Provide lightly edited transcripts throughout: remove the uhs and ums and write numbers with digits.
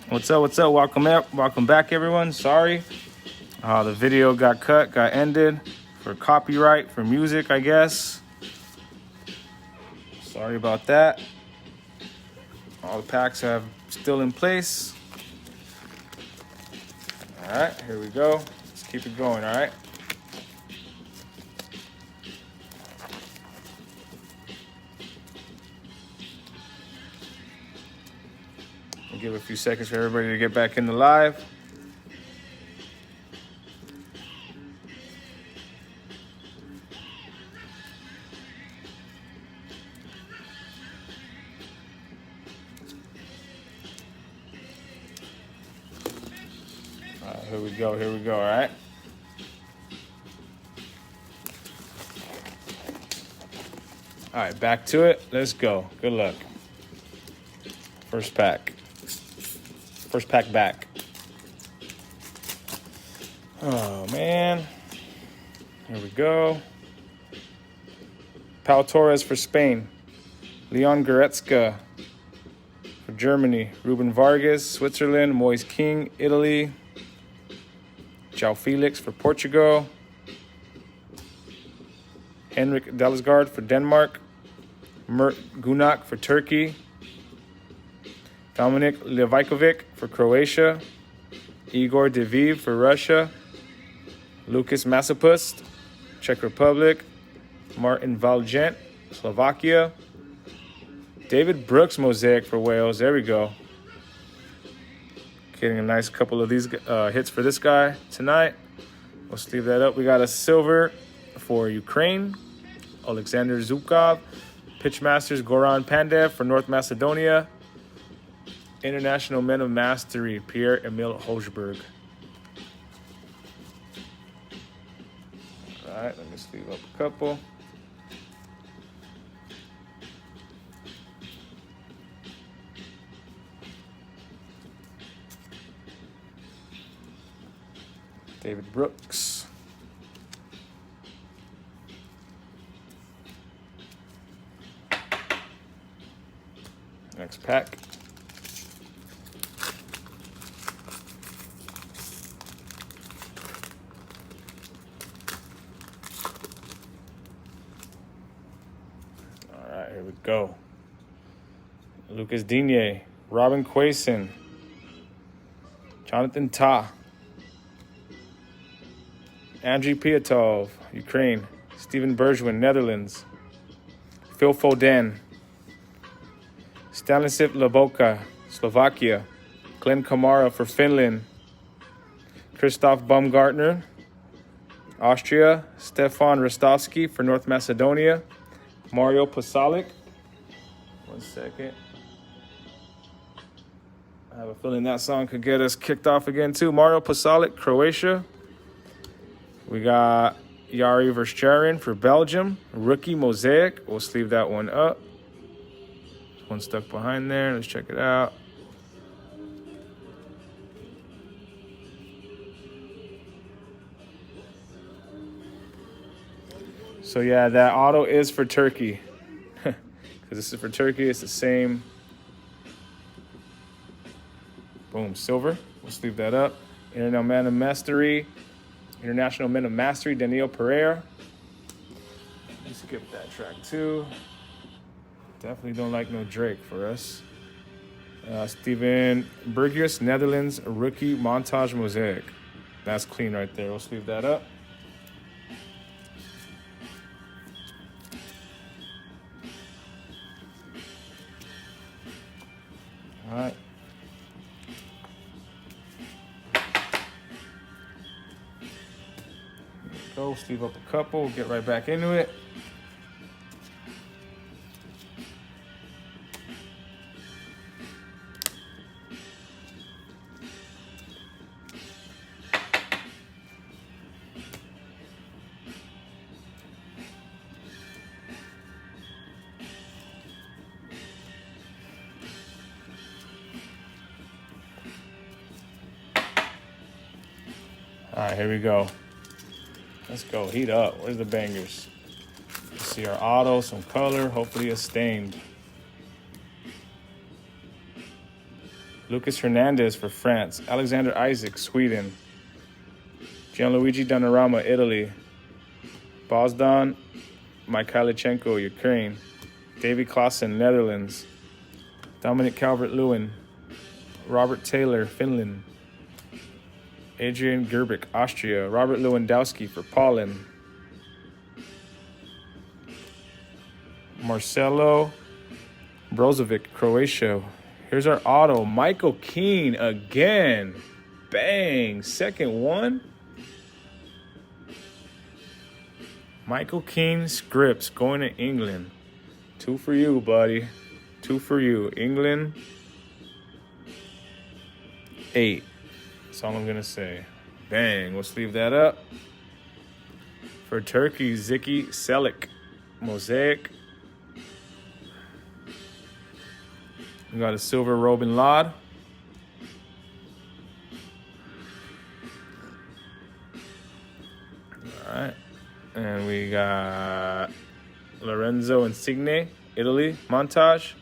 What's up? What's up? Welcome back, everyone. Sorry, the video got ended for copyright for music, I guess. Sorry about that. All the packs have still in place. All right, here we go. Let's keep it going. All right. I'll give a few seconds for everybody to get back in the live. Here we go, all right? All right, back to it. Let's go. Good luck. First pack back. Oh, man. Here we go. Pau Torres for Spain. Leon Goretzka for Germany. Ruben Vargas, Switzerland. Moise King, Italy. João Felix for Portugal. Henrik Dalsgaard for Denmark. Mert Gunak for Turkey. Dominik Levajkovic for Croatia. Igor Diviv for Russia. Lucas Masopust, Czech Republic. Martin Valgent, Slovakia. David Brooks Mosaic for Wales. There we go. Getting a nice couple of these hits for this guy tonight. Let's leave that up. We got a silver for Ukraine. Alexander Zhukov. Pitchmasters Goran Pandev for North Macedonia. International Men of Mastery Pierre-Emile Hojberg. All right, let me sleeve up a couple. David Brooks. Next pack. All right, here we go. Lucas Digne, Robin Quaison, Jonathan Tah, Andriy Piatov, Ukraine. Steven Bergwijn, Netherlands. Phil Foden. Stanislav Lobotka, Slovakia. Glenn Kamara for Finland. Christoph Baumgartner, Austria. Stefan Rostovsky for North Macedonia. Mario Pasalic. 1 second. I have a feeling that song could get us kicked off again, too. Mario Pasalic, Croatia. We got Yari Versteren for Belgium. Rookie Mosaic. We'll sleeve that one up. One stuck behind there. Let's check it out. So, yeah, that auto is for Turkey. Because this is for Turkey. It's the same. Boom, silver. We'll sleeve that up. International Men of Mastery, Daniel Pereira. Let's skip that track too. Definitely don't like no Drake for us. Steven Bergius, Netherlands, rookie montage Mosaic. That's clean right there. We'll sleeve that up. All right. Go, sleeve up a couple, we'll get right back into it. All right, here we go. Let's go, heat up. Where's the bangers? Let's see our auto, some color, hopefully it's stained. Lucas Hernandez for France. Alexander Isaac, Sweden. Gianluigi Donnarumma, Italy. Bozdan Mikhailichenko, Ukraine. Davy Klaassen, Netherlands. Dominic Calvert-Lewin. Robert Taylor, Finland. Adrian Gerbic, Austria. Robert Lewandowski for Poland. Marcelo Brozovic, Croatia. Here's our auto. Michael Keane again. Bang. Second one. Michael Keane scripts going to England. 2 for you, buddy. 2 for you. England. 8. That's all I'm going to say. Bang. We'll sleeve that up. For Turkey, Ziki Selik. Mosaic. We got a silver Robin Lod. All right. And we got Lorenzo Insigne, Italy, Montage.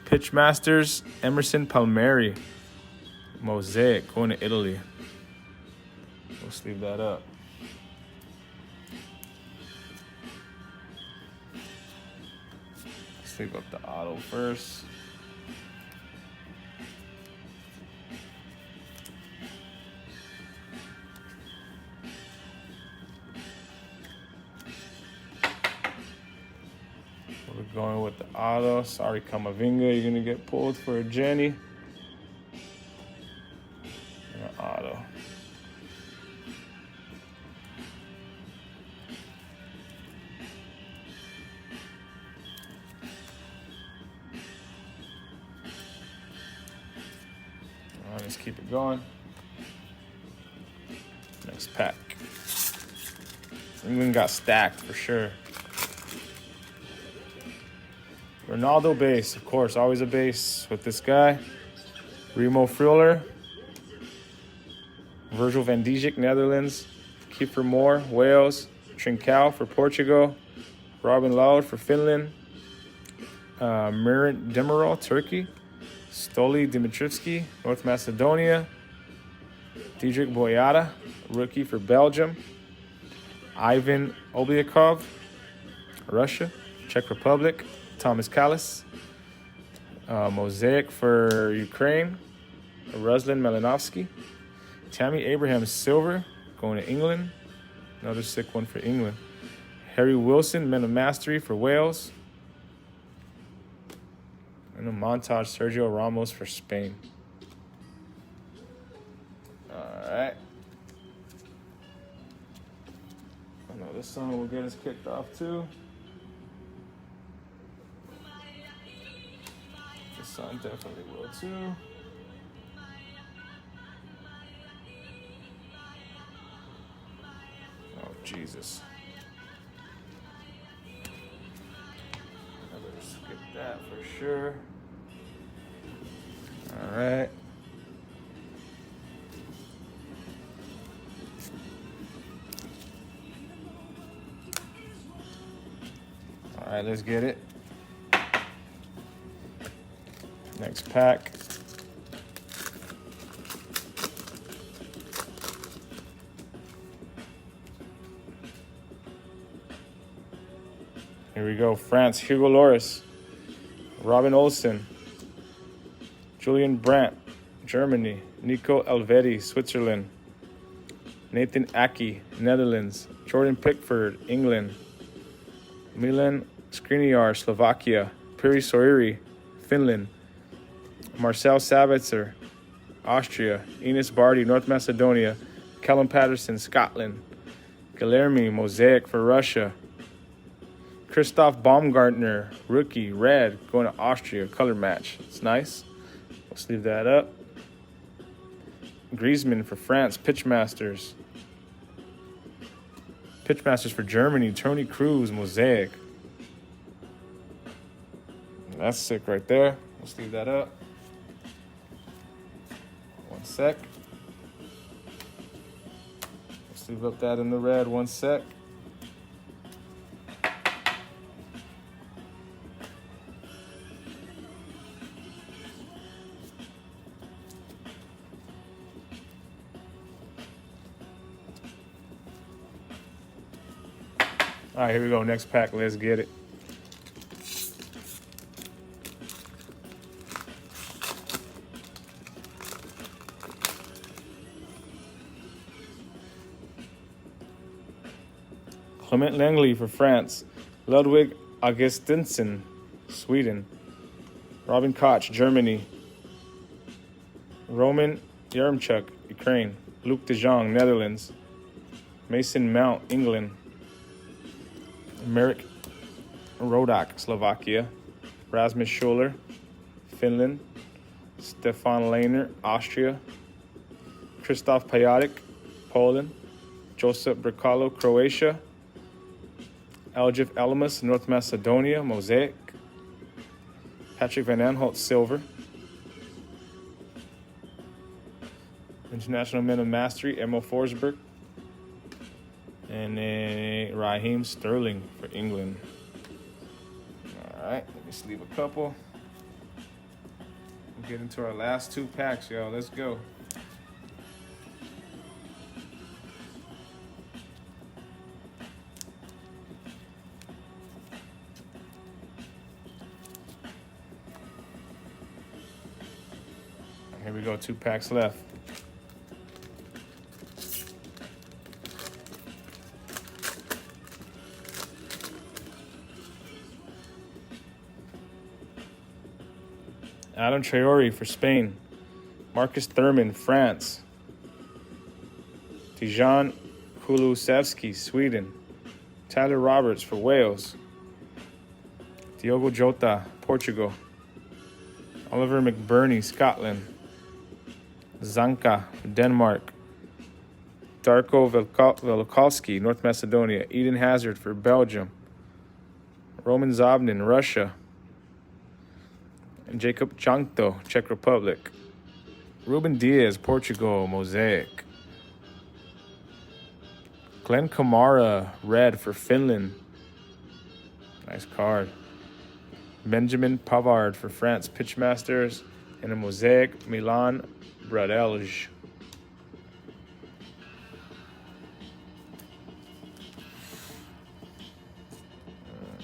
Pitch Masters, Emerson Palmieri, Mosaic, going to Italy. We'll sleeve that up. Sleeve up the auto first. We're going with the auto. Sorry, Kamavinga, you're gonna get pulled for a Jenny. And an auto. All right, let's keep it going. Next pack. England got stacked for sure. Ronaldo base, of course, always a base with this guy. Remo Freuler. Virgil van Dijk, Netherlands. Kiefer Moore, Wales. Trincao for Portugal. Robin Loud for Finland. Miran Demiral, Turkey. Stoli Dimitrivski, North Macedonia. Diedrich Boyata, rookie for Belgium. Ivan Obliakov, Russia. Czech Republic. Thomas Kallis. Mosaic for Ukraine. Ruslan Malinovsky. Tammy Abraham, silver, going to England. Another sick one for England. Harry Wilson, Men of Mastery for Wales. And a Montage, Sergio Ramos for Spain. All right. I know this song will get us kicked off too. This song definitely will too. Oh, Jesus. I better skip that for sure. All right. All right, let's get it. Next pack. Here we go. France, Hugo Lloris. Robin Olsen. Julian Brandt, Germany. Nico Elvedi, Switzerland. Nathan Aki, Netherlands. Jordan Pickford, England. Milan Skriniar, Slovakia. Piri Soiri, Finland. Marcel Sabitzer, Austria. Enos Bardi, North Macedonia. Callum Patterson, Scotland. Guilherme Mosaic for Russia. Christoph Baumgartner, rookie, red, going to Austria, color match. It's nice. Let's leave that up. Griezmann for France, Pitchmasters. Pitchmasters for Germany, Tony Cruz, Mosaic. That's sick right there. Let's leave that up. One sec. Let's leave up that in the red. One sec. All right, here we go. Next pack. Let's get it. Clement Langley for France. Ludwig Augustinsson, Sweden. Robin Koch, Germany. Roman Yaremchuk, Ukraine. Luc de Jong, Netherlands. Mason Mount, England. Merrick Rodak, Slovakia. Rasmus Schuller, Finland. Stefan Lehner, Austria. Krzysztof Pajotic, Poland. Josep Brekalo, Croatia. Aljif Elmas, North Macedonia, Mosaic. Patrick Van Aanholt, silver. International Men of Mastery, Emil Forsberg. And then Raheem Sterling for England. All right, let me sleeve a couple. We'll get into our last two packs, y'all. Let's go. Here we go, 2 packs left. Adam Traore for Spain. Marcus Thurman, France. Dejan Kulusevski, Sweden. Tyler Roberts for Wales. Diogo Jota, Portugal. Oliver McBurney, Scotland. Zanka, Denmark. Darko Velkovsky, North Macedonia. Eden Hazard for Belgium. Roman Zobnin, Russia. And Jacob Chankto, Czech Republic. Ruben Diaz, Portugal, Mosaic. Glenn Kamara, red for Finland. Nice card. Benjamin Pavard for France, Pitchmasters. And a Mosaic, Milan Bradelj.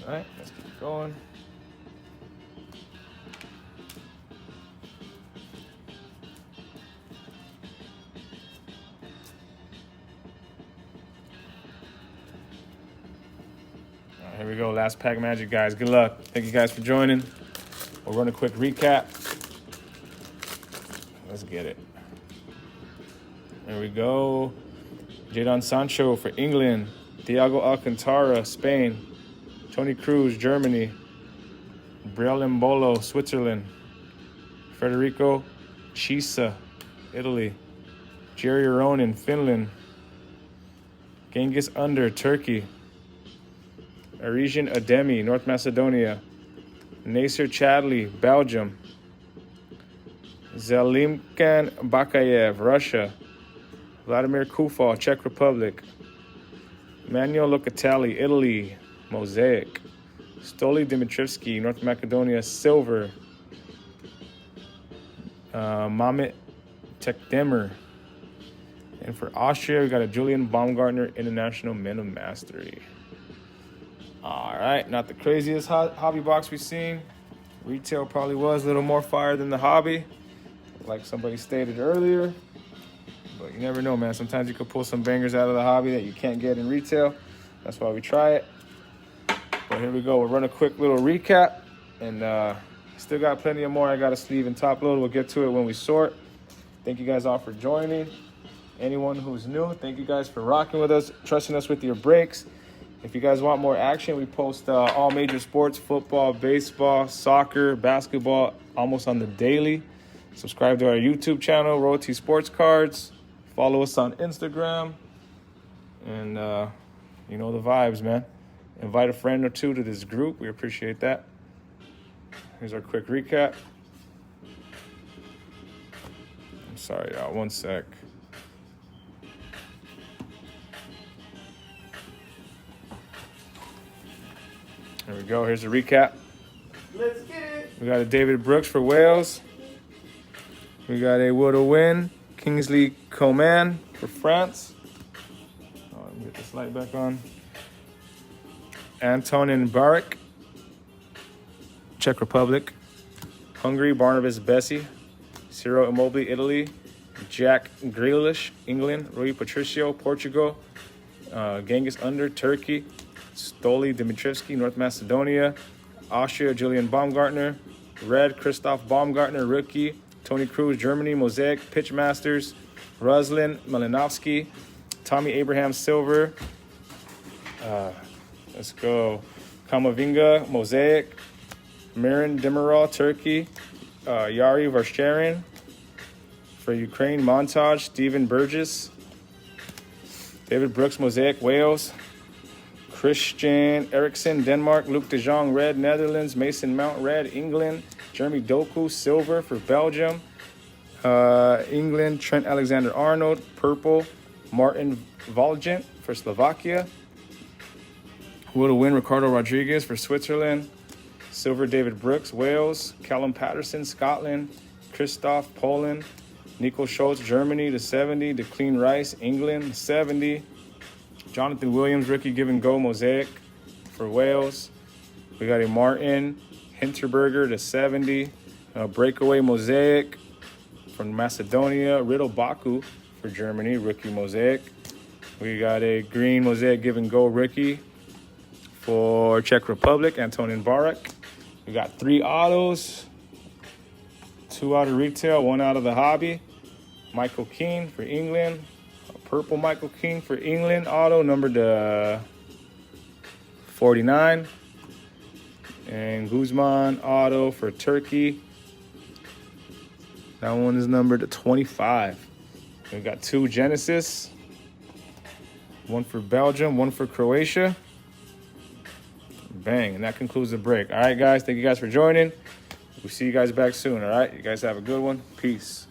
All right, let's keep going. All right, here we go. Last pack magic, guys. Good luck. Thank you guys for joining. We'll run a quick recap. Let's get it. There we go. Jadon Sancho for England. Thiago Alcantara, Spain. Toni Kroos, Germany. Brielle Mbolo, Switzerland. Federico Chiesa, Italy. Jerry Ronan, Finland. Genghis Under, Turkey. Arisian Ademi, North Macedonia. Nasser Chadli, Belgium. Zelimkan Bakayev, Russia. Vladimir Kufal, Czech Republic. Manuel Locatelli, Italy, Mosaic. Stoli Dimitrivski, North Macedonia, silver. Mamet Tekdemir. And for Austria, we got a Julian Baumgartner, International Men of Mastery. All right, not the craziest hobby box we've seen. Retail probably was a little more fire than the hobby, like somebody stated earlier. But you never know, man. Sometimes you could pull some bangers out of the hobby that you can't get in retail. That's why we try it. But here we go. We'll run a quick little recap. And still got plenty of more I got to sleeve and top load. We'll get to it when we sort. Thank you guys all for joining. Anyone who's new, thank you guys for rocking with us, trusting us with your breaks. If you guys want more action, we post all major sports, football, baseball, soccer, basketball, almost on the daily. Subscribe to our YouTube channel, Royalty Sports Cards. Follow us on Instagram. And you know the vibes, man. Invite a friend or two to this group. We appreciate that. Here's our quick recap. I'm sorry, y'all. One sec. There we go. Here's a recap. Let's get it. We got a David Brooks for Wales. We got a Will to Win, Kingsley Coman for France. Oh, let me get this light back on. Antonin Barak, Czech Republic. Hungary, Barnabas Bessie. Ciro Immobile, Italy. Jack Grealish, England. Rui Patricio, Portugal. Genghis Under, Turkey. Stoli Dimitrievski, North Macedonia. Austria, Julian Baumgartner. Red, Christoph Baumgartner, rookie. Tony Cruz, Germany. Mosaic, Pitch Masters. Ruslan Malinovsky. Tommy Abraham, silver. Let's go. Kamavinga, Mosaic. Miran Demiral, Turkey. Yari Varsharin. For Ukraine, Montage. Steven Burgess. David Brooks, Mosaic, Wales. Christian Eriksen, Denmark. Luke de Jong, red, Netherlands. Mason Mount, red, England. Jeremy Doku, silver for Belgium. England, Trent Alexander-Arnold, purple. Martin Volgent for Slovakia. Who will win? Ricardo Rodriguez for Switzerland. Silver, David Brooks, Wales. Callum Patterson, Scotland. Christoph, Poland. Nico Schultz, Germany, to 70. Declan Rice, England, 70. Jonathan Williams, rookie, give and go, Mosaic for Wales. We got a Martin Hinterberger to 70. Breakaway Mosaic from Macedonia. Riddle Baku for Germany, rookie Mosaic. We got a green Mosaic give and go rookie for Czech Republic, Antonin Barak. We got 3 autos, 2 out of retail, 1 out of the hobby. Michael Keane for England. A purple Michael Keane for England auto, numbered 49. And Guzman auto for Turkey. That one is numbered to 25. We got 2 Genesis. 1 for Belgium, 1 for Croatia. Bang, and that concludes the break. All right, guys, thank you guys for joining. We'll see you guys back soon, all right? You guys have a good one. Peace.